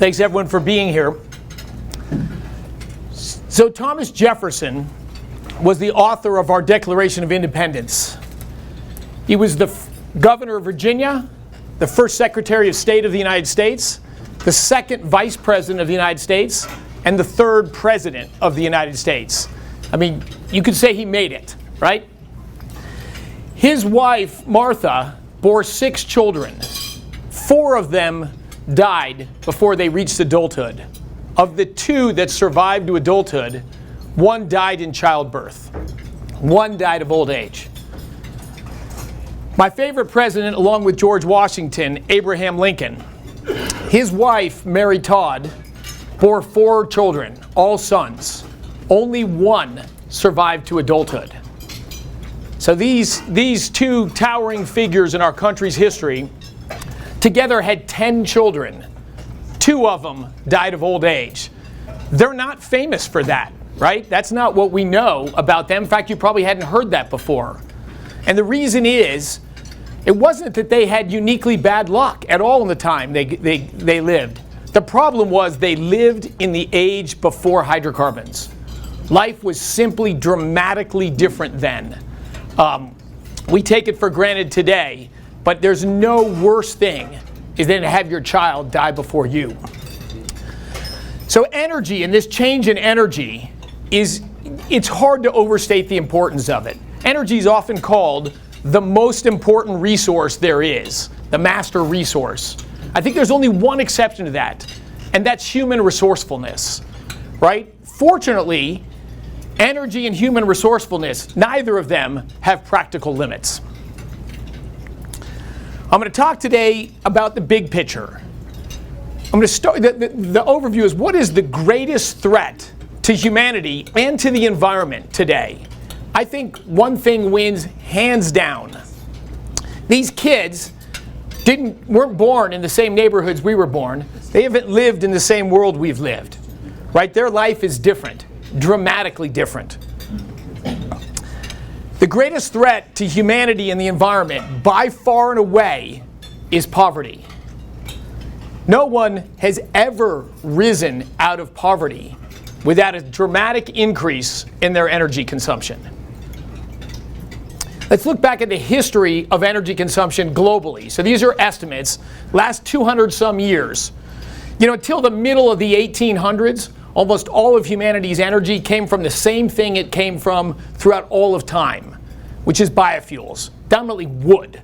Thanks everyone for being here. So Thomas Jefferson was the author of our Declaration of Independence. He was the governor of Virginia, the first Secretary of State of the United States, the second Vice President of the United States, and the third President of the United States. I mean, you could say he made it, right? His wife, Martha, bore 6 children. 4 of them died before they reached adulthood. Of the 2 that survived to adulthood, 1 died in childbirth. 1 died of old age. My favorite president, along with George Washington, Abraham Lincoln, his wife, Mary Todd, bore 4 children, all sons. Only 1 survived to adulthood. So these 2 towering figures in our country's history together had 10 children. 2 of them died of old age. They're not famous for that, right? That's not what we know about them. In fact, you probably hadn't heard that before. And the reason is, it wasn't that they had uniquely bad luck at all in the time they lived. The problem was they lived in the age before hydrocarbons. Life was simply dramatically different then. We take it for granted today, but there's no worse thing than to have your child die before you. So energy, and this change in energy, it's hard to overstate the importance of it. Energy is often called the most important resource there is, the master resource. I think there's only one exception to that, and that's human resourcefulness, right? Fortunately, energy and human resourcefulness, neither of them have practical limits. I'm going to talk today about the big picture. I'm going to start, the overview is, what is the greatest threat to humanity and to the environment today? I think one thing wins hands down. These kids weren't born in the same neighborhoods we were born. They haven't lived in the same world we've lived, right? Their life is different, dramatically different. The greatest threat to humanity and the environment, by far and away, is poverty. No one has ever risen out of poverty without a dramatic increase in their energy consumption. Let's look back at the history of energy consumption globally. So these are estimates, last 200 some years. You know, until the middle of the 1800s, almost all of humanity's energy came from the same thing it came from throughout all of time, which is biofuels, dominantly wood.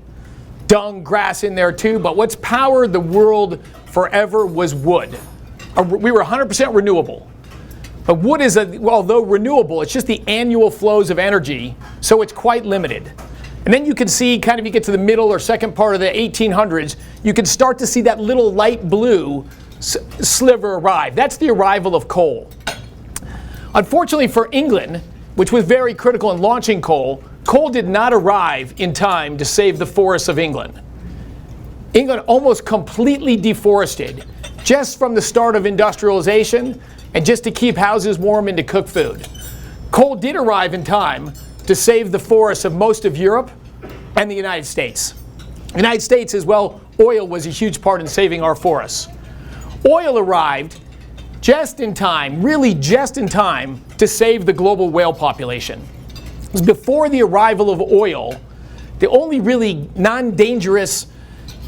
Dung, grass in there too, but what's powered the world forever was wood. We were 100% renewable. But wood is, although renewable, it's just the annual flows of energy, so it's quite limited. And then you can see, kind of you get to the middle or second part of the 1800s, you can start to see that little light blue sliver arrive. That's the arrival of coal. Unfortunately for England, which was very critical in launching coal, coal did not arrive in time to save the forests of England. England almost completely deforested just from the start of industrialization and just to keep houses warm and to cook food. Coal did arrive in time to save the forests of most of Europe and the United States. The United States as well, oil was a huge part in saving our forests. Oil arrived just in time, really just in time, to save the global whale population. It was before the arrival of oil, the only really non-dangerous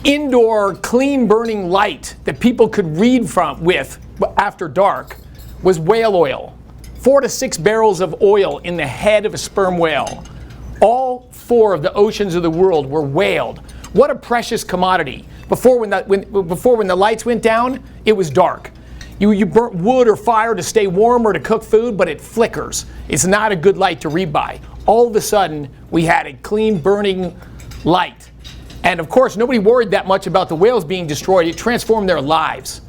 indoor clean burning light that people could read with after dark was whale oil. 4 to 6 barrels of oil in the head of a sperm whale. All 4 of the oceans of the world were whaled. What a precious commodity. Before when the lights went down, it was dark. You burnt wood or fire to stay warm or to cook food, but it flickers. It's not a good light to read by. All of a sudden, we had a clean burning light. And of course, nobody worried that much about the whales being destroyed. It transformed their lives.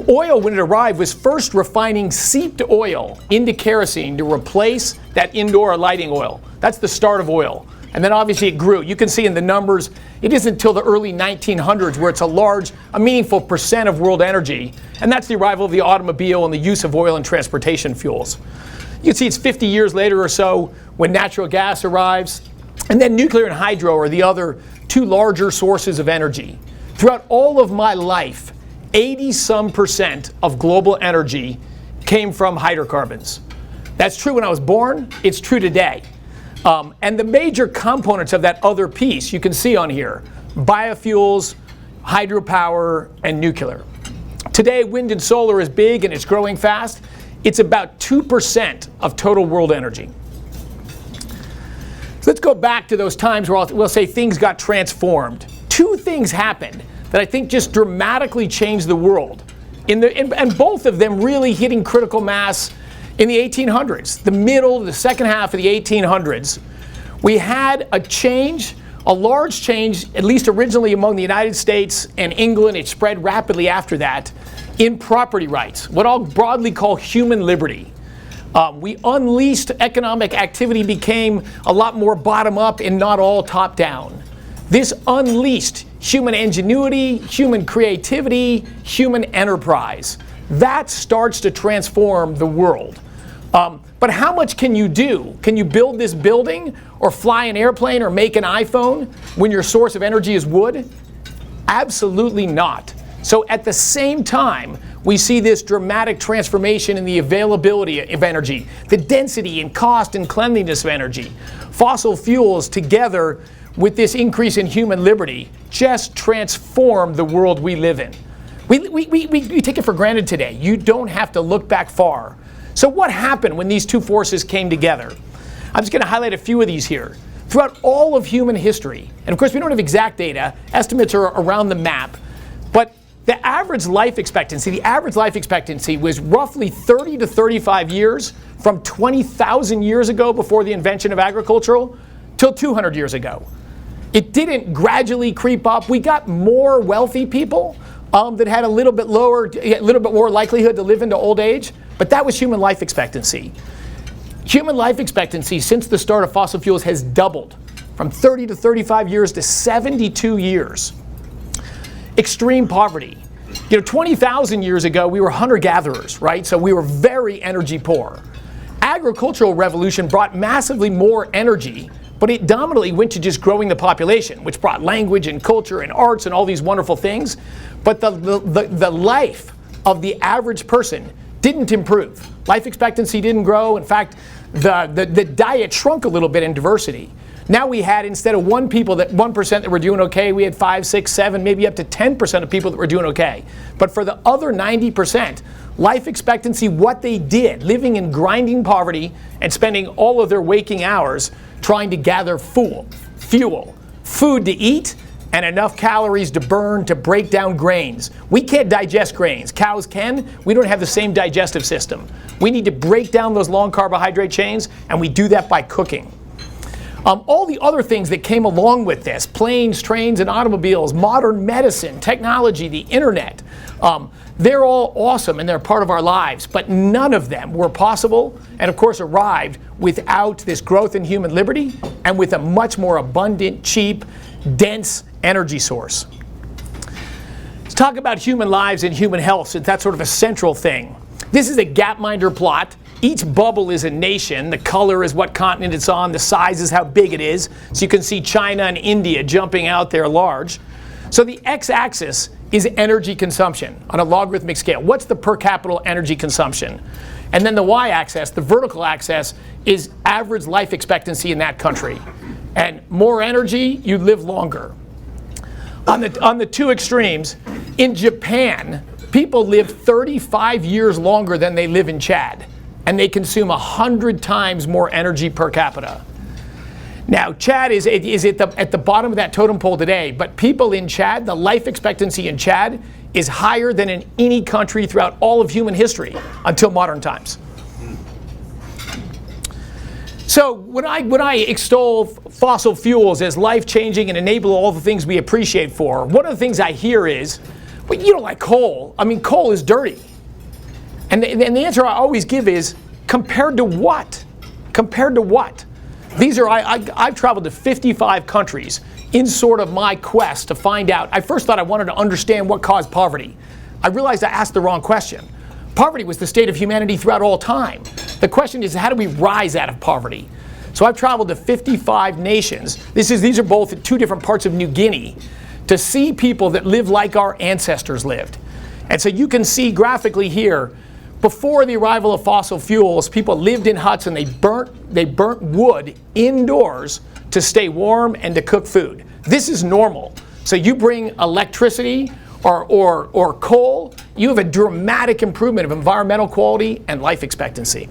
Oil, when it arrived, was first refining seeped oil into kerosene to replace that indoor lighting oil. That's the start of oil. And then obviously it grew. You can see in the numbers, it isn't until the early 1900s where it's a meaningful percent of world energy. And that's the arrival of the automobile and the use of oil in transportation fuels. You can see it's 50 years later or so when natural gas arrives. And then nuclear and hydro are the other 2 larger sources of energy. Throughout all of my life, 80% of global energy came from hydrocarbons. That's true when I was born, it's true today. And the major components of that other piece you can see on here: biofuels, hydropower, and nuclear. Today, wind and solar is big and it's growing fast. It's about 2% of total world energy. So let's go back to those times where we'll say things got transformed. Two things happened that I think just dramatically changed the world, and both of them really hitting critical mass in the 1800s. The middle, the second half of the 1800s, we had a change, a large change, at least originally among the United States and England. It spread rapidly after that, in property rights, what I'll broadly call human liberty. We unleashed economic activity, became a lot more bottom-up and not all top-down. This unleashed human ingenuity, human creativity, human enterprise. That starts to transform the world. But how much can you do? Can you build this building or fly an airplane or make an iPhone when your source of energy is wood? Absolutely not. So at the same time, we see this dramatic transformation in the availability of energy, the density and cost and cleanliness of energy. Fossil fuels, together with this increase in human liberty, just transform the world we live in. We take it for granted today. You don't have to look back far. So what happened when these two forces came together? I'm just going to highlight a few of these here. Throughout all of human history, and of course we don't have exact data, estimates are around the map, but the average life expectancy was roughly 30 to 35 years from 20,000 years ago before the invention of agricultural till 200 years ago. It didn't gradually creep up. We got more wealthy people that had a little bit more likelihood to live into old age, but that was human life expectancy. Human life expectancy since the start of fossil fuels has doubled from 30 to 35 years to 72 years. Extreme poverty. 20,000 years ago, we were hunter-gatherers, right? So we were very energy poor. Agricultural revolution brought massively more energy, but it dominantly went to just growing the population, which brought language and culture and arts and all these wonderful things. But the life of the average person didn't improve. Life expectancy didn't grow. In fact, the diet shrunk a little bit in diversity. Now we had, instead of 1% that were doing okay, we had 5, 6, 7, maybe up to 10% of people that were doing okay. But for the other 90%, life expectancy, what they did, living in grinding poverty and spending all of their waking hours trying to gather fuel, food to eat, and enough calories to burn to break down grains. We can't digest grains. Cows can. We don't have the same digestive system. We need to break down those long carbohydrate chains, and we do that by cooking. All the other things that came along with this, planes, trains, and automobiles, modern medicine, technology, the internet, they're all awesome and they're part of our lives, but none of them were possible and of course arrived without this growth in human liberty and with a much more abundant, cheap, dense energy source. Let's talk about human lives and human health, since that's sort of a central thing. This is a Gapminder plot. Each bubble is a nation. The color is what continent it's on. The size is how big it is. So you can see China and India jumping out there large. So the x-axis is energy consumption on a logarithmic scale. What's the per capita energy consumption? And then the y-axis, the vertical axis, is average life expectancy in that country. And more energy, you live longer. On the two extremes, in Japan, people live 35 years longer than they live in Chad. And they consume 100 times more energy per capita. Now, Chad is at the bottom of that totem pole today, but people in Chad, the life expectancy in Chad is higher than in any country throughout all of human history until modern times. So when I extol fossil fuels as life-changing and enable all the things we appreciate for, one of the things I hear is, well, you don't like coal. I mean, coal is dirty. And the answer I always give is, compared to what? Compared to what? I've traveled to 55 countries in sort of my quest to find out. I first thought I wanted to understand what caused poverty. I realized I asked the wrong question. Poverty was the state of humanity throughout all time. The question is, how do we rise out of poverty? So I've traveled to 55 nations. These are both in two different parts of New Guinea to see people that live like our ancestors lived. And so you can see graphically here, before the arrival of fossil fuels, people lived in huts and they burnt wood indoors to stay warm and to cook food. This is normal. So you bring electricity or coal, you have a dramatic improvement of environmental quality and life expectancy.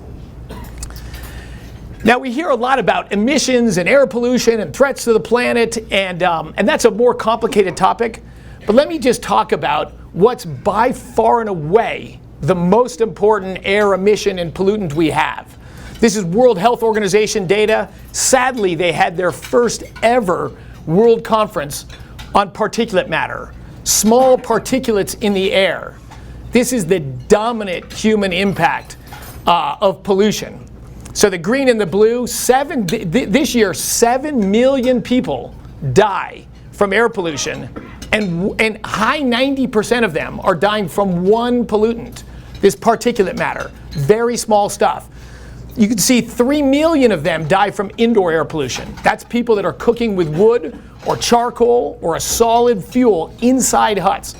Now we hear a lot about emissions and air pollution and threats to the planet, and that's a more complicated topic. But let me just talk about what's by far and away the most important air emission and pollutant we have. This is World Health Organization data. Sadly, they had their first ever World Conference on particulate matter, small particulates in the air. This is the dominant human impact of pollution. So the green and the blue, this year, 7 million people die from air pollution, and high 90% of them are dying from one pollutant, this particulate matter, very small stuff. You can see 3 million of them die from indoor air pollution. That's people that are cooking with wood or charcoal or a solid fuel inside huts.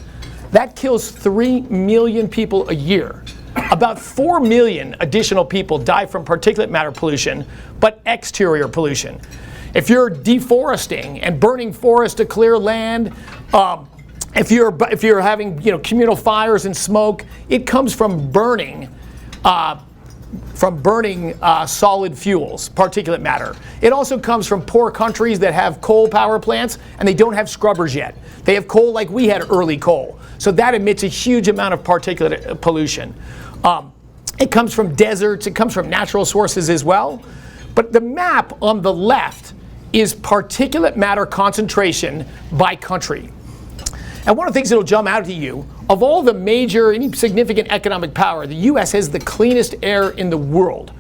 That kills 3 million people a year. About 4 million additional people die from particulate matter pollution, but exterior pollution. If you're deforesting and burning forests to clear land, if you're having communal fires and smoke, it comes from burning solid fuels, particulate matter. It also comes from poor countries that have coal power plants and they don't have scrubbers yet. They have coal like we had early coal. So that emits a huge amount of particulate pollution. It comes from deserts, it comes from natural sources as well. But the map on the left is particulate matter concentration by country. And one of the things that will jump out to you, of all the major, any significant economic power, the US has the cleanest air in the world.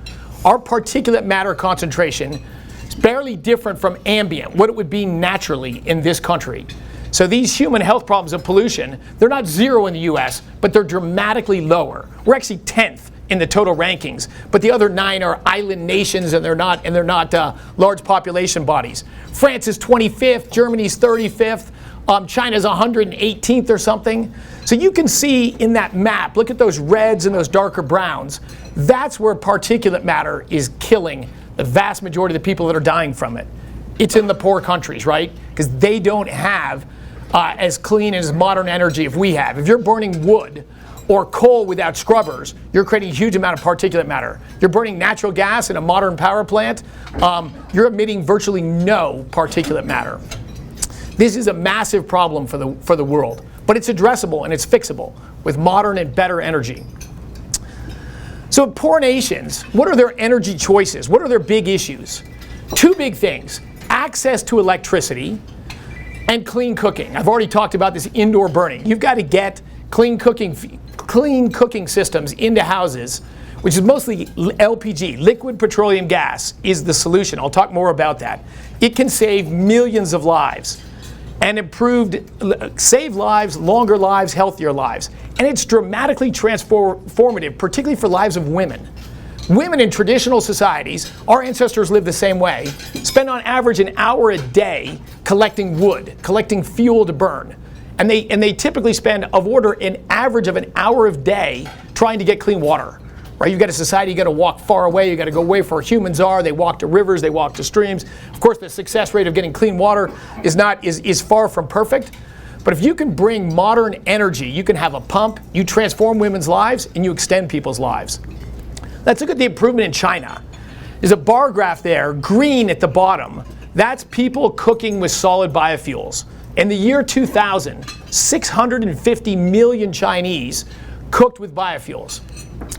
Our particulate matter concentration is barely different from ambient, what it would be naturally in this country. So these human health problems of pollution, they're not zero in the US, but they're dramatically lower. We're actually 10th in the total rankings, but the other 9 are island nations, and they're not large population bodies. France is 25th, Germany's 35th, China's 118th or something. So you can see in that map, look at those reds and those darker browns. That's where particulate matter is killing the vast majority of the people that are dying from it. It's in the poor countries, right? Because they don't have as clean as modern energy as we have. If you're burning wood or coal without scrubbers, you're creating a huge amount of particulate matter. You're burning natural gas in a modern power plant, you're emitting virtually no particulate matter. This is a massive problem for the world, but it's addressable and it's fixable with modern and better energy. So poor nations, what are their energy choices? What are their big issues? 2 big things: access to electricity and clean cooking. I've already talked about this indoor burning. You've got to get clean cooking systems into houses, which is mostly LPG, liquid petroleum gas, is the solution. I'll talk more about that. It can save millions of lives and save lives, longer lives, healthier lives. And it's dramatically transformative, particularly for lives of women. Women in traditional societies, our ancestors lived the same way, spend on average an hour a day collecting wood, collecting fuel to burn. And they typically spend an average of an hour a day trying to get clean water. Right? You've got a society, you've got to walk far away, you've got to go away where humans are, they walk to rivers, they walk to streams. Of course, the success rate of getting clean water is far from perfect. But if you can bring modern energy, you can have a pump, you transform women's lives, and you extend people's lives. Let's look at the improvement in China. There's a bar graph there, green at the bottom. That's people cooking with solid biofuels. In the year 2000, 650 million Chinese cooked with biofuels,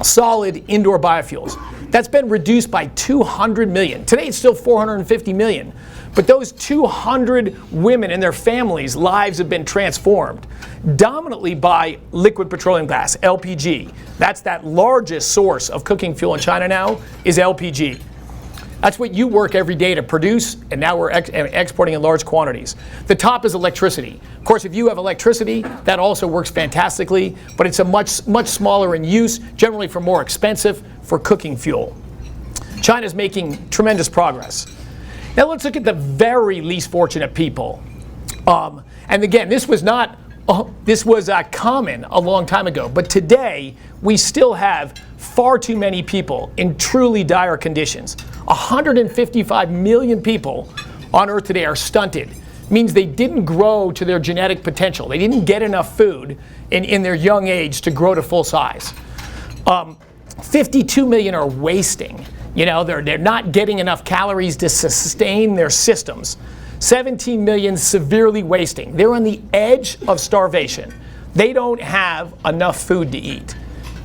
solid indoor biofuels. That's been reduced by 200 million. Today it's still 450 million. But those 200 women and their families' lives have been transformed dominantly by liquid petroleum gas, LPG. That's that largest source of cooking fuel in China now is LPG. That's what you work every day to produce, and now we're exporting in large quantities. The top is electricity. Of course, if you have electricity, that also works fantastically, but it's a much smaller in use, generally for more expensive for cooking fuel. China's making tremendous progress. Now let's look at the very least fortunate people. And again, this was not this was common a long time ago, but today we still have far too many people in truly dire conditions. 155 million people on Earth today are stunted. Means they didn't grow to their genetic potential. They didn't get enough food in their young age to grow to full size. 52 million are wasting. You know, they're not getting enough calories to sustain their systems. 17 million severely wasting. They're on the edge of starvation. They don't have enough food to eat.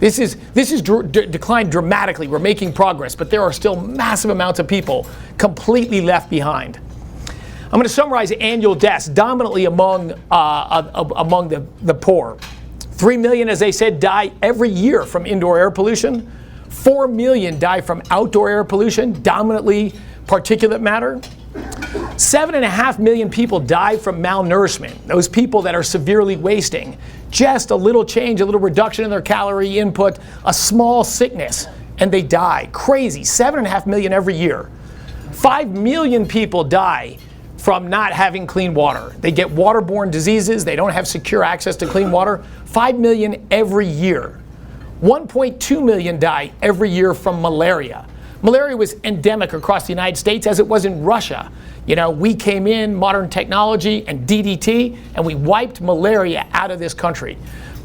This is declined dramatically. We're making progress, but there are still massive amounts of people completely left behind. I'm going to summarize annual deaths dominantly among the poor. 3 million, as they said, die every year from indoor air pollution. 4 million die from outdoor air pollution, dominantly particulate matter. 7.5 million people die from malnourishment, those people that are severely wasting. Just a little change, a little reduction in their calorie input, a small sickness, and they die. Crazy, 7.5 million every year. 5 million people die from not having clean water. They get waterborne diseases, they don't have secure access to clean water. 5 million every year. 1.2 million die every year from malaria. Malaria was endemic across the United States as it was in Russia. You know, we came in, modern technology and DDT, and we wiped malaria out of this country.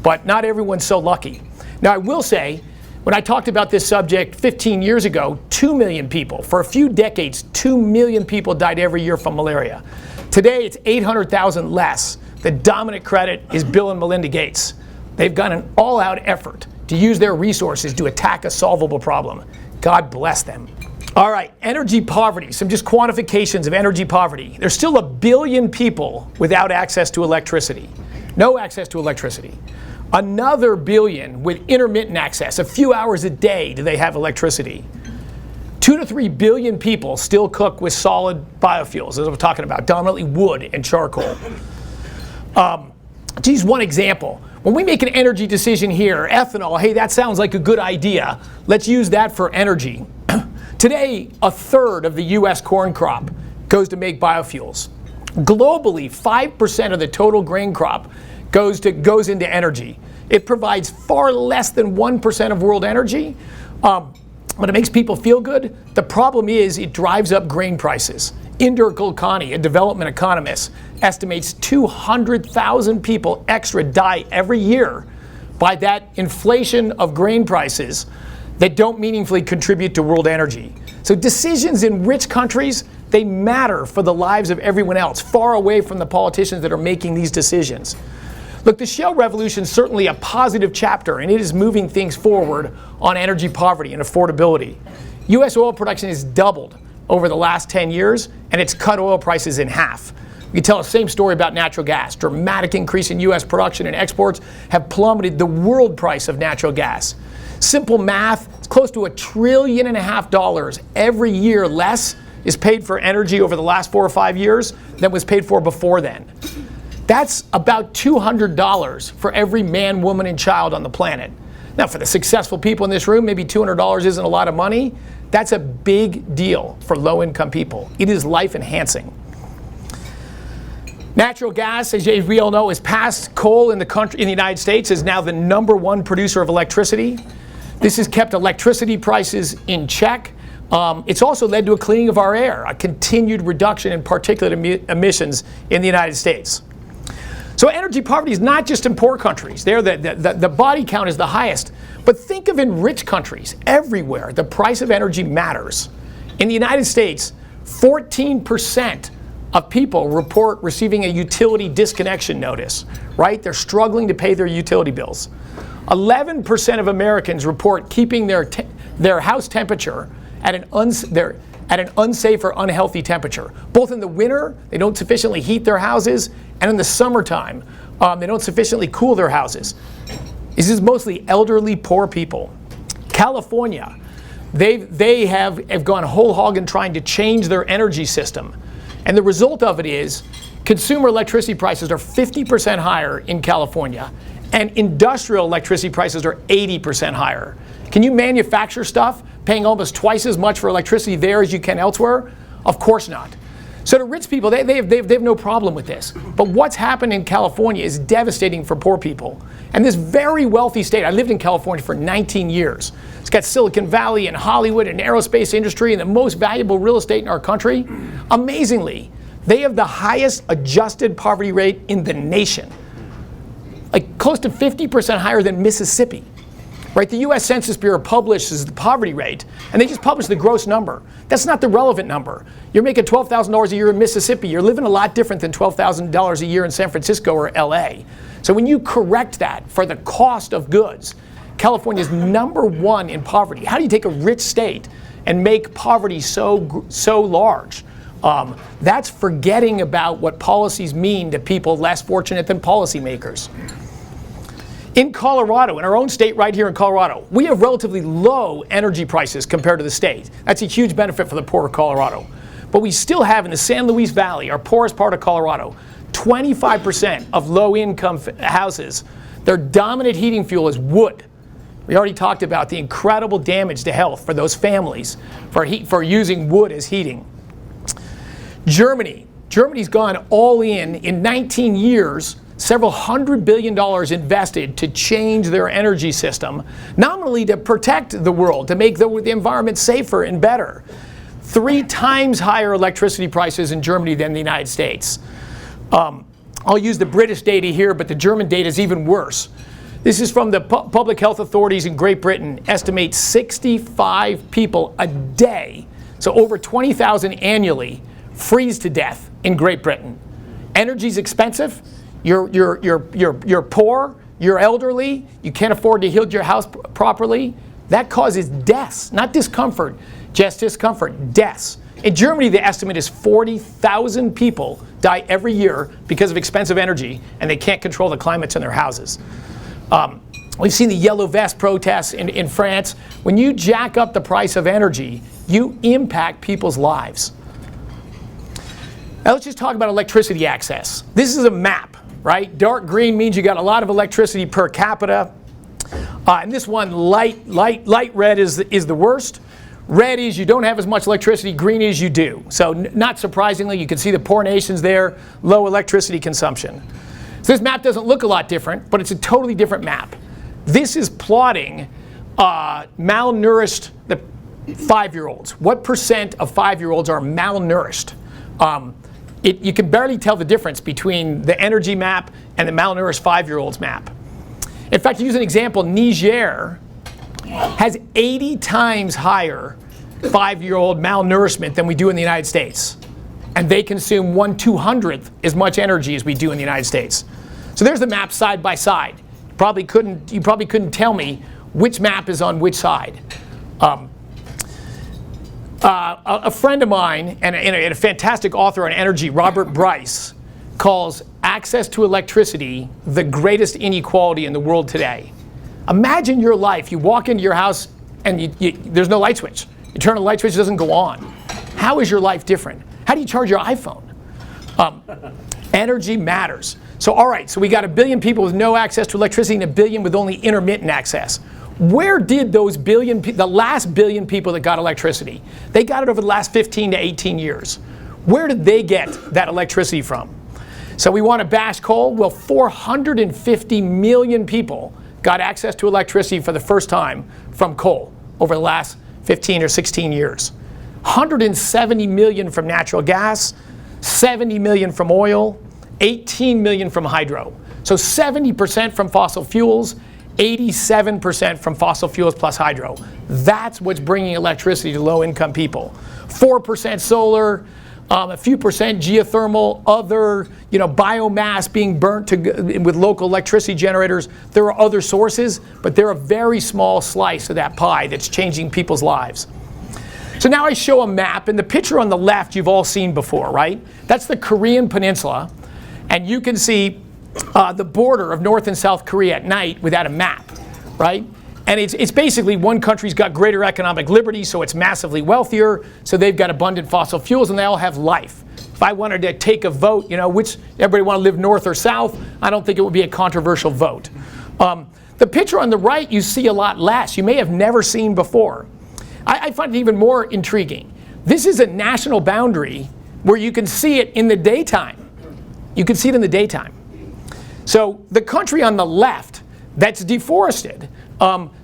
But not everyone's so lucky. Now, I will say, when I talked about this subject 15 years ago, 2 million people, for a few decades, 2 million people died every year from malaria. Today, it's 800,000 less. The dominant credit is Bill and Melinda Gates. They've got an all-out effort to use their resources to attack a solvable problem. God bless them. All right, energy poverty, some just quantifications of energy poverty. There's still 1 billion people without access to electricity. No access to electricity. Another billion with intermittent access. A few hours a day do they have electricity. 2 to 3 billion people still cook with solid biofuels, as we're talking about, dominantly wood and charcoal. Geez, one example. When we make an energy decision here, ethanol, hey, that sounds like a good idea. Let's use that for energy. Today, 1/3 of the US corn crop goes to make biofuels. Globally, 5% of the total grain crop goes into energy. It provides far less than 1% of world energy, but it makes people feel good. The problem is it drives up grain prices. Inder Kulkarni, a development economist, estimates 200,000 people extra die every year by that inflation of grain prices that don't meaningfully contribute to world energy. So decisions in rich countries, they matter for the lives of everyone else, far away from the politicians that are making these decisions. Look, the shale revolution is certainly a positive chapter, and it is moving things forward on energy poverty and affordability. U.S. oil production has doubled over the last 10 years, and it's cut oil prices in half. We can tell the same story about natural gas. Dramatic increase in U.S. production and exports have plummeted the world price of natural gas. Simple math, it's close to $1.5 trillion every year less is paid for energy over the last 4 or 5 years than was paid for before then. That's about $200 for every man, woman, and child on the planet. Now, for the successful people in this room, maybe $200 isn't a lot of money. That's a big deal for low-income people. It is life-enhancing. Natural gas, as we all know, is past coal in the country, in the United States, is now the #1 producer of electricity. This has kept electricity prices in check. It's also led to a cleaning of our air, a continued reduction in particulate emissions in the United States. So energy poverty is not just in poor countries. There, the body count is the highest. But think of in rich countries, everywhere, the price of energy matters. In the United States, 14% of people report receiving a utility disconnection notice, right? They're struggling to pay their utility bills. 11% of Americans report keeping their house temperature at an unsafe or unhealthy temperature. Both in the winter, they don't sufficiently heat their houses, and in the summertime, they don't sufficiently cool their houses. This is mostly elderly, poor people. California, they have gone whole hog in trying to change their energy system. And the result of it is consumer electricity prices are 50% higher in California, and industrial electricity prices are 80% higher. Can you manufacture stuff paying almost twice as much for electricity there as you can elsewhere? Of course not. So the rich people, they have no problem with this. But what's happened in California is devastating for poor people. And this very wealthy state, I lived in California for 19 years. It's got Silicon Valley and Hollywood and aerospace industry and the most valuable real estate in our country. Amazingly, they have the highest adjusted poverty rate in the nation. Like close to 50% higher than Mississippi. Right, the U.S. Census Bureau publishes the poverty rate, and they just publish the gross number. That's not the relevant number. You're making $12,000 a year in Mississippi. You're living a lot different than $12,000 a year in San Francisco or L.A. So when you correct that for the cost of goods, California is #1 in poverty. How do you take a rich state and make poverty so large? That's forgetting about what policies mean to people less fortunate than policymakers. In Colorado, in our own state right here in Colorado, we have relatively low energy prices compared to the state. That's a huge benefit for the poor of Colorado. But we still have in the San Luis Valley, our poorest part of Colorado, 25% of low-income houses, their dominant heating fuel is wood. We already talked about the incredible damage to health for those families for using wood as heating. Germany's gone all in 19 years. Several $100 billion invested to change their energy system, nominally to protect the world, to make the environment safer and better. 3 times higher electricity prices in Germany than the United States. I'll use the British data here, but the German data is even worse. This is from the public health authorities in Great Britain, estimate 65 people a day, so over 20,000 annually, freeze to death in Great Britain. Energy's expensive. You're poor, you're elderly, you can't afford to heat your house properly. That causes deaths, not discomfort, just discomfort, deaths. In Germany, the estimate is 40,000 people die every year because of expensive energy, and they can't control the climates in their houses. We've seen the yellow vest protests in France. When you jack up the price of energy, you impact people's lives. Now let's just talk about electricity access. This is a map. Right? Dark green means you got a lot of electricity per capita. And this one, light red is the worst. Red is you don't have as much electricity. Green is you do. So not surprisingly, you can see the poor nations there, low electricity consumption. So this map doesn't look a lot different, but it's a totally different map. This is plotting malnourished 5-year-olds. What percent of 5-year-olds are malnourished? You can barely tell the difference between the energy map and the malnourished 5-year-olds map. In fact, to use an example, Niger has 80 times higher 5-year-old malnourishment than we do in the United States. And they consume 1/200th as much energy as we do in the United States. So there's the map side by side. You probably couldn't tell me which map is on which side. A friend of mine and a fantastic author on energy, Robert Bryce, calls access to electricity the greatest inequality in the world today. Imagine your life. You walk into your house and there's no light switch. You turn on the light switch, it doesn't go on. How is your life different? How do you charge your iPhone? Energy matters. So all right, so we got 1 billion people with no access to electricity and 1 billion with only intermittent access. Where did the last billion people that got electricity? They got it over the last 15 to 18 years. Where did they get that electricity from? So we want to bash coal? Well, 450 million people got access to electricity for the first time from coal over the last 15 or 16 years. 170 million from natural gas, 70 million from oil, 18 million from hydro. So 70% from fossil fuels, 87% from fossil fuels plus hydro. That's what's bringing electricity to low-income people. 4% solar, a few percent geothermal, other biomass being burnt with local electricity generators. There are other sources, but they're a very small slice of that pie that's changing people's lives. So now I show a map, and the picture on the left you've all seen before, right? That's the Korean Peninsula, and you can see the border of North and South Korea at night without a map, right? And it's basically one country's got greater economic liberty, so it's massively wealthier, so they've got abundant fossil fuels, and they all have life. If I wanted to take a vote, which everybody want to live north or south, I don't think it would be a controversial vote. The picture on the right you see a lot less. You may have never seen before. I find it even more intriguing. This is a national boundary where you can see it in the daytime. You can see it in the daytime. So the country on the left that's deforested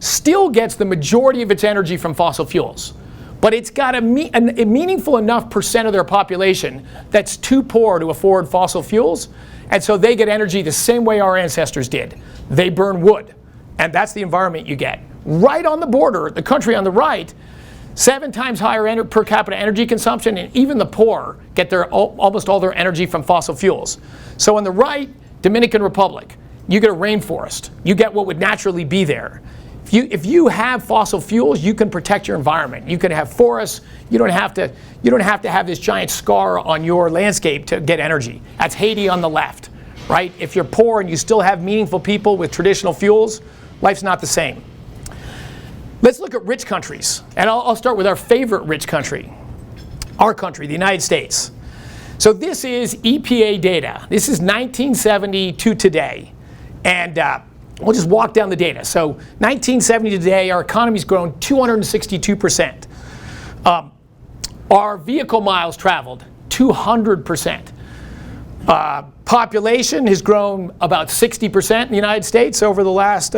still gets the majority of its energy from fossil fuels. But it's got a meaningful enough percent of their population that's too poor to afford fossil fuels. And so they get energy the same way our ancestors did. They burn wood. And that's the environment you get. Right on the border, the country on the right, 7 times higher per capita energy consumption, and even the poor get almost all their energy from fossil fuels. So on the right, Dominican Republic, you get a rainforest. You get what would naturally be there. If you have fossil fuels, you can protect your environment. You can have forests. You don't have to have this giant scar on your landscape to get energy. That's Haiti on the left, right? If you're poor and you still have meaningful people with traditional fuels, life's not the same. Let's look at rich countries, and I'll start with our favorite rich country, our country, the United States. So this is EPA data. This is 1970 to today, and we'll just walk down the data. So 1970 to today, our economy's grown 262%. Our vehicle miles traveled, 200%. Population has grown about 60% in the United States over the last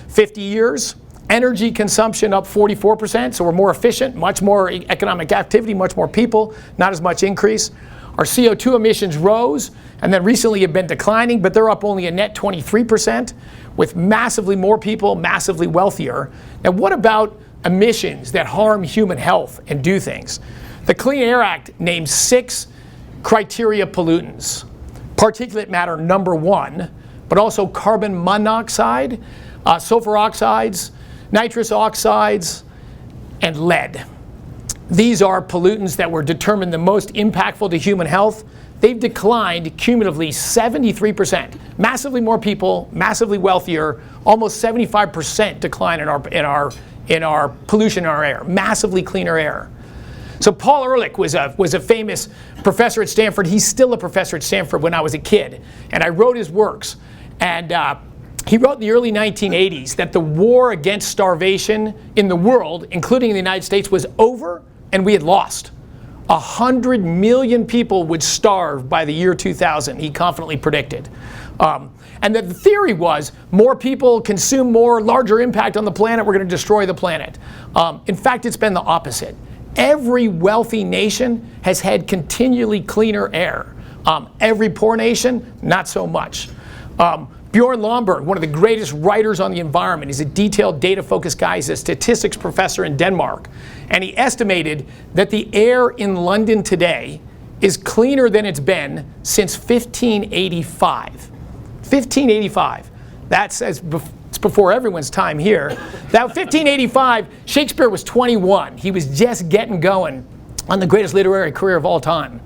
50 years. Energy consumption up 44%, so we're more efficient, much more economic activity, much more people, not as much increase. Our CO2 emissions rose and then recently have been declining, but they're up only a net 23% with massively more people, massively wealthier. Now what about emissions that harm human health and do things? The Clean Air Act names 6 criteria pollutants. Particulate matter number 1, but also carbon monoxide, sulfur oxides, nitrous oxides, and lead. These are pollutants that were determined the most impactful to human health. They've declined cumulatively 73%. Massively more people, massively wealthier, almost 75% decline in our pollution in our air, massively cleaner air. So Paul Ehrlich was a famous professor at Stanford. He's still a professor at Stanford when I was a kid, and I wrote his works. And he wrote in the early 1980s that the war against starvation in the world, including in the United States, was over and we had lost. 100 million people would starve by the year 2000, he confidently predicted. And the theory was more people consume more, larger impact on the planet, we're going to destroy the planet. In fact, it's been the opposite. Every wealthy nation has had continually cleaner air. Every poor nation, not so much. Bjorn Lomborg, one of the greatest writers on the environment, he's a detailed data-focused guy. He's a statistics professor in Denmark. And he estimated that the air in London today is cleaner than it's been since 1585. 1585. It's before everyone's time here. That 1585, Shakespeare was 21. He was just getting going on the greatest literary career of all time.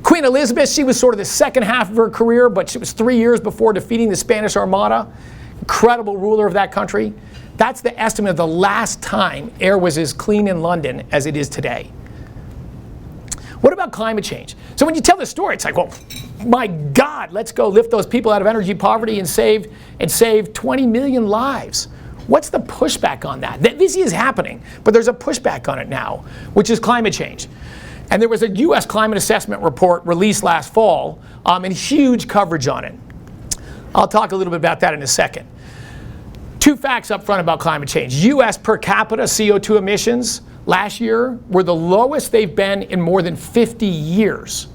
Queen Elizabeth, she was sort of the second half of her career, but she was 3 years before defeating the Spanish Armada. Incredible ruler of that country. That's the estimate of the last time air was as clean in London as it is today. What about climate change? So when you tell the story, it's like, well, my God, let's go lift those people out of energy poverty and save 20 million lives. What's the pushback on that? This is happening, but there's a pushback on it now, which is climate change. And there was a U.S. climate assessment report released last fall and huge coverage on it. I'll talk a little bit about that in a second. 2 facts up front about climate change. U.S. per capita CO2 emissions last year were the lowest they've been in more than 50 years.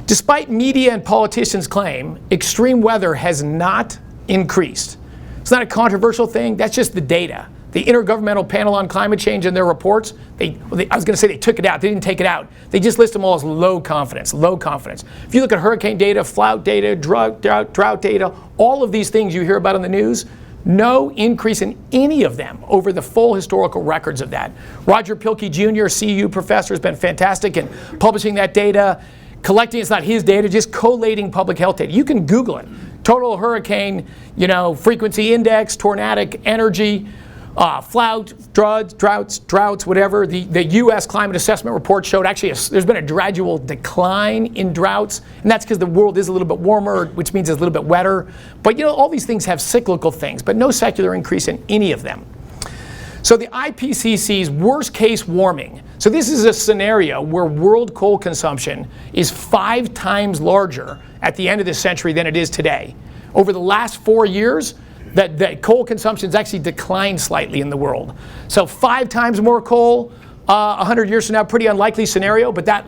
Despite media and politicians' claim, extreme weather has not increased. It's not a controversial thing, that's just the data. The Intergovernmental Panel on Climate Change in their reports, I was going to say they took it out. They didn't take it out. They just list them all as low confidence, low confidence. If you look at hurricane data, drought data, drought data, all of these things you hear about in the news, no increase in any of them over the full historical records of that. Roger Pilkey Jr., CU professor, has been fantastic in publishing that data, collecting, it's not his data, just collating public health data. You can Google it. Total hurricane, frequency index, tornadic energy, droughts, whatever. The U.S. climate assessment report showed actually there's been a gradual decline in droughts, and that's because the world is a little bit warmer, which means it's a little bit wetter. But all these things have cyclical things, but no secular increase in any of them. So the IPCC's worst case warming. So this is a scenario where world coal consumption is 5 times larger at the end of this century than it is today. Over the last 4 years, that coal consumption has actually declined slightly in the world. So 5 times more coal 100 years from now, pretty unlikely scenario, but that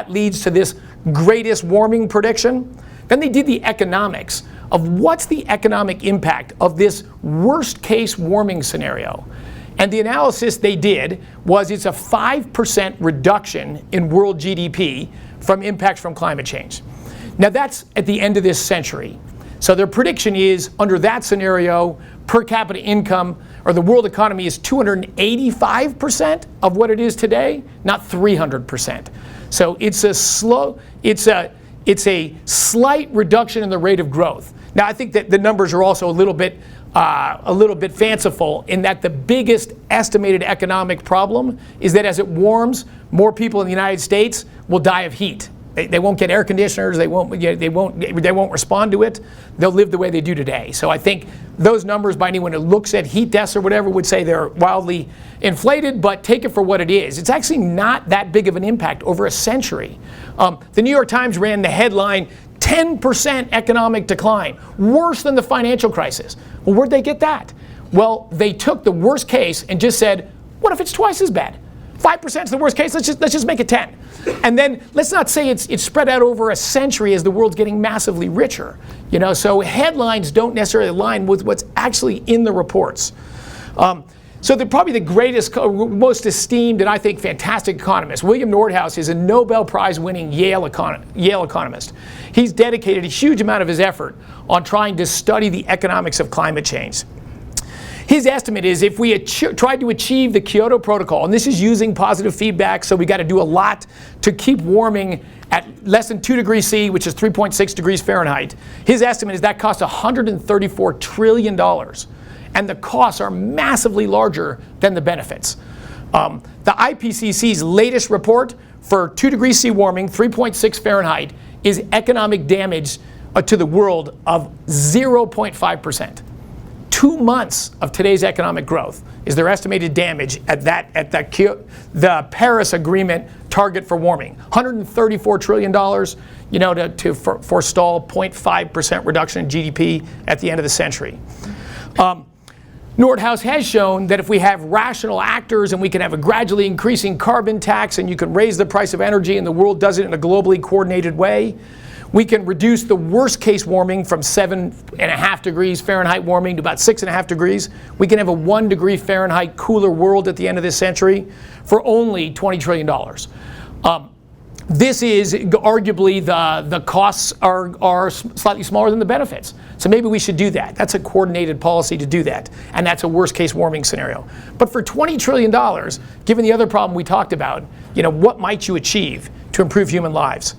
leads to this greatest warming prediction. Then they did the economics of what's the economic impact of this worst case warming scenario. And the analysis they did was it's a 5% reduction in world GDP from impacts from climate change. Now that's at the end of this century. So their prediction is under that scenario, per capita income or the world economy is 285% of what it is today, not 300%. So it's a slight reduction in the rate of growth. Now I think that the numbers are also a little bit fanciful in that the biggest estimated economic problem is that as it warms, more people in the United States will die of heat. They won't get air conditioners. They won't respond to it. They'll live the way they do today. So I think those numbers, by anyone who looks at heat deaths or whatever, would say they're wildly inflated. But take it for what it is. It's actually not that big of an impact over a century. The New York Times ran the headline, 10% economic decline, worse than the financial crisis. Well, where'd they get that? Well, they took the worst case and just said, what if it's twice as bad? 5% is the worst case, let's just make it 10. And then let's not say it's spread out over a century as the world's getting massively richer. So headlines don't necessarily align with what's actually in the reports. So probably the greatest, most esteemed, and I think fantastic economist, William Nordhaus, is a Nobel Prize winning Yale economist. He's dedicated a huge amount of his effort on trying to study the economics of climate change. His estimate is if we tried to achieve the Kyoto Protocol, and this is using positive feedback, so we got to do a lot to keep warming at less than 2 degrees C, which is 3.6 degrees Fahrenheit. His estimate is that costs $134 trillion. And the costs are massively larger than the benefits. The IPCC's latest report for 2 degrees C warming, 3.6 Fahrenheit, is economic damage to the world of 0.5%. 2 months of today's economic growth is their estimated damage at the Paris Agreement target for warming. $134 trillion, to forestall 0.5% reduction in GDP at the end of the century. Nordhaus has shown that if we have rational actors and we can have a gradually increasing carbon tax and you can raise the price of energy and the world does it in a globally coordinated way, we can reduce the worst case warming from 7.5 degrees Fahrenheit warming to about 6.5 degrees. We can have a 1 degree Fahrenheit cooler world at the end of this century for only $20 trillion. This is arguably the costs are slightly smaller than the benefits. So maybe we should do that. That's a coordinated policy to do that. And that's a worst case warming scenario. But for $20 trillion, given the other problem we talked about, what might you achieve to improve human lives?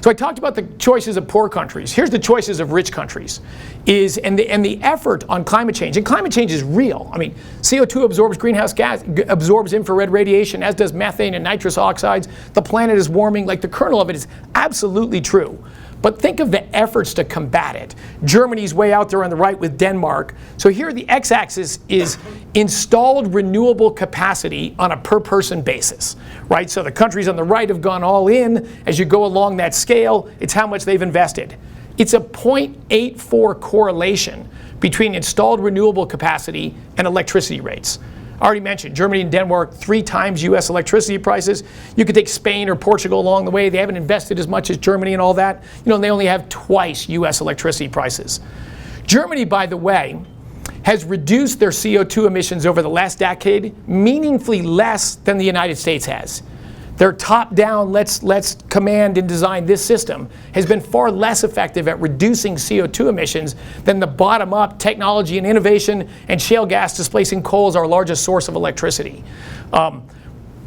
So I talked about the choices of poor countries. Here's the choices of rich countries. And the effort on climate change, and climate change is real. I mean, CO2 absorbs greenhouse gas, absorbs infrared radiation, as does methane and nitrous oxides. The planet is warming. Like the kernel of it is absolutely true. But think of the efforts to combat it. Germany's way out there on the right with Denmark. So here the x-axis is installed renewable capacity on a per person basis, right? So the countries on the right have gone all in. As you go along that scale, it's how much they've invested. It's a 0.84 correlation between installed renewable capacity and electricity rates. I already mentioned Germany and Denmark, 3 times US electricity prices. You could take Spain or Portugal along the way. They haven't invested as much as Germany and all that. And they only have twice US electricity prices. Germany, by the way, has reduced their CO2 emissions over the last decade meaningfully less than the United States has. Their top-down, let's command and design this system has been far less effective at reducing CO2 emissions than the bottom-up technology and innovation and shale gas displacing coal is our largest source of electricity.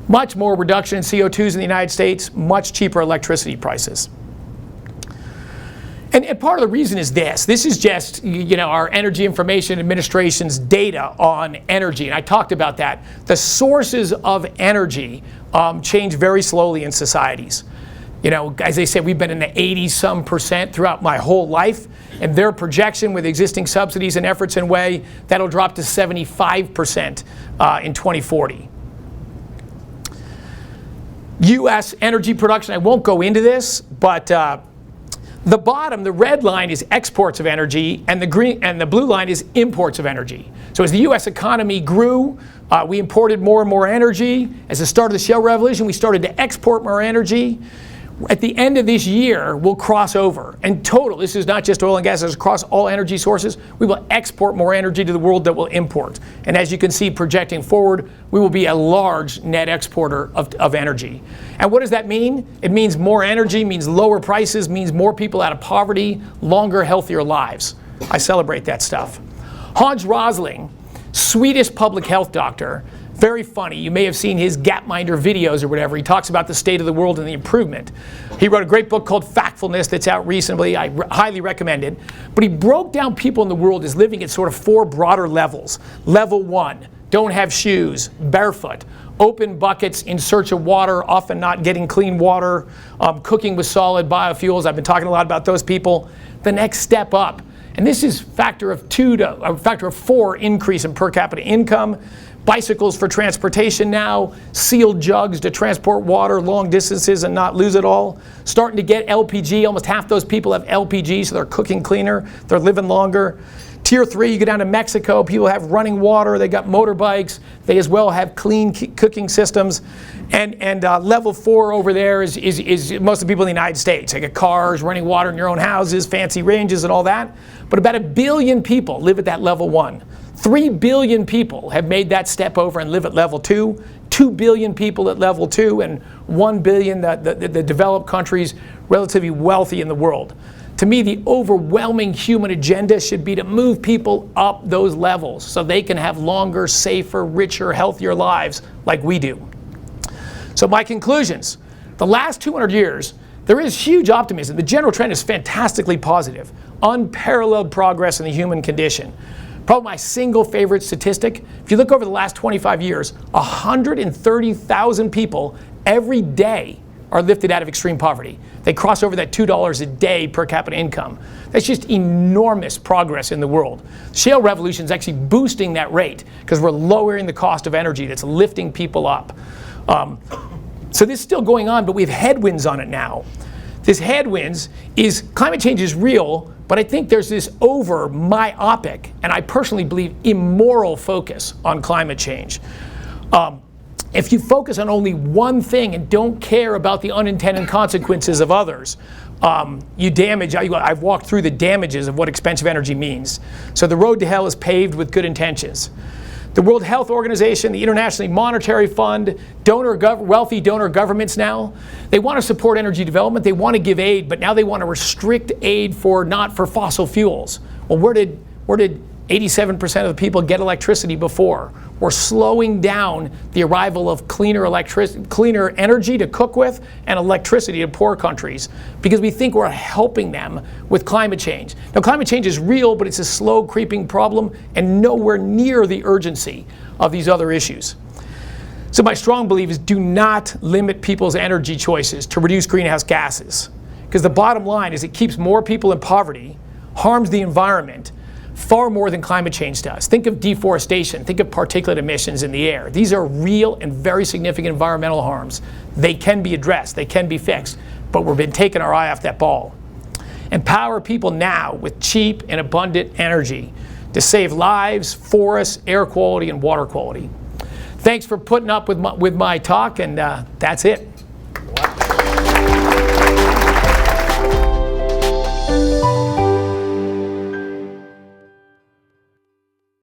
Much more reduction in CO2s in the United States, much cheaper electricity prices. And part of the reason is this. This is just, our Energy Information Administration's data on energy. And I talked about that. The sources of energy change very slowly in societies. You know, as they said, we've been in the 80-some% throughout my whole life, and their projection with existing subsidies and efforts in way, that'll drop to 75% in 2040. U.S. energy production, I won't go into this, but the bottom, the red line is exports of energy, and the green and the blue line is imports of energy. So as the U.S. economy grew, we imported more and more energy. As the start of the shale revolution, we started to export more energy. At the end of this year, we'll cross over. In total, this is not just oil and gas, it's across all energy sources. We will export more energy to the world that will import. And as you can see, projecting forward, we will be a large net exporter of energy. And what does that mean? It means more energy, means lower prices, means more people out of poverty, longer, healthier lives. I celebrate that stuff. Hans Rosling, Swedish public health doctor, very funny. You may have seen his Gapminder videos or whatever. He talks about the state of the world and the improvement. He wrote a great book called Factfulness that's out recently. I highly recommend it. But he broke down people in the world as living at sort of 4 broader levels. Level 1, don't have shoes, barefoot, open buckets in search of water, often not getting clean water, cooking with solid biofuels. I've been talking a lot about those people. The next step up, and this is factor of 4 increase in per capita income. Bicycles for transportation now, sealed jugs to transport water long distances and not lose it all. Starting to get LPG, almost half those people have LPG, so they're cooking cleaner, they're living longer. Tier 3, you go down to Mexico, people have running water, they got motorbikes, they as well have clean cooking systems. And level 4 over there is most of the people in the United States. They got cars, running water in your own houses, fancy ranges and all that. But about 1 billion people live at that level 1. 3 billion people have made that step over and live at level 2. 2 billion people at level 2, and 1 billion the developed countries relatively wealthy in the world. To me, the overwhelming human agenda should be to move people up those levels so they can have longer, safer, richer, healthier lives like we do. So my conclusions, the last 200 years, there is huge optimism. The general trend is fantastically positive. Unparalleled progress in the human condition. Probably my single favorite statistic, if you look over the last 25 years, 130,000 people every day are lifted out of extreme poverty. They cross over that $2 a day per capita income. That's just enormous progress in the world. Shale revolution is actually boosting that rate because we're lowering the cost of energy that's lifting people up. So this is still going on, but we have headwinds on it now. This headwinds is climate change is real, but I think there's this over myopic, and I personally believe immoral focus on climate change. If you focus on only one thing and don't care about the unintended consequences of others, you damage. I've walked through the damages of what expensive energy means. So the road to hell is paved with good intentions. The World Health Organization, the International Monetary Fund, wealthy donor governments now, they want to support energy development, they want to give aid, but now they want to restrict aid not for fossil fuels. Well, where did 87% of the people get electricity before? We're slowing down the arrival of cleaner energy to cook with and electricity to poor countries because we think we're helping them with climate change. Now, climate change is real, but it's a slow creeping problem and nowhere near the urgency of these other issues. So my strong belief is do not limit people's energy choices to reduce greenhouse gases, because the bottom line is it keeps more people in poverty, harms the environment, far more than climate change does. Think of deforestation, think of particulate emissions in the air. These are real and very significant environmental harms. They can be addressed, they can be fixed, but we've been taking our eye off that ball. Empower people now with cheap and abundant energy to save lives, forests, air quality, and water quality. Thanks for putting up with my talk, and that's it. Wow.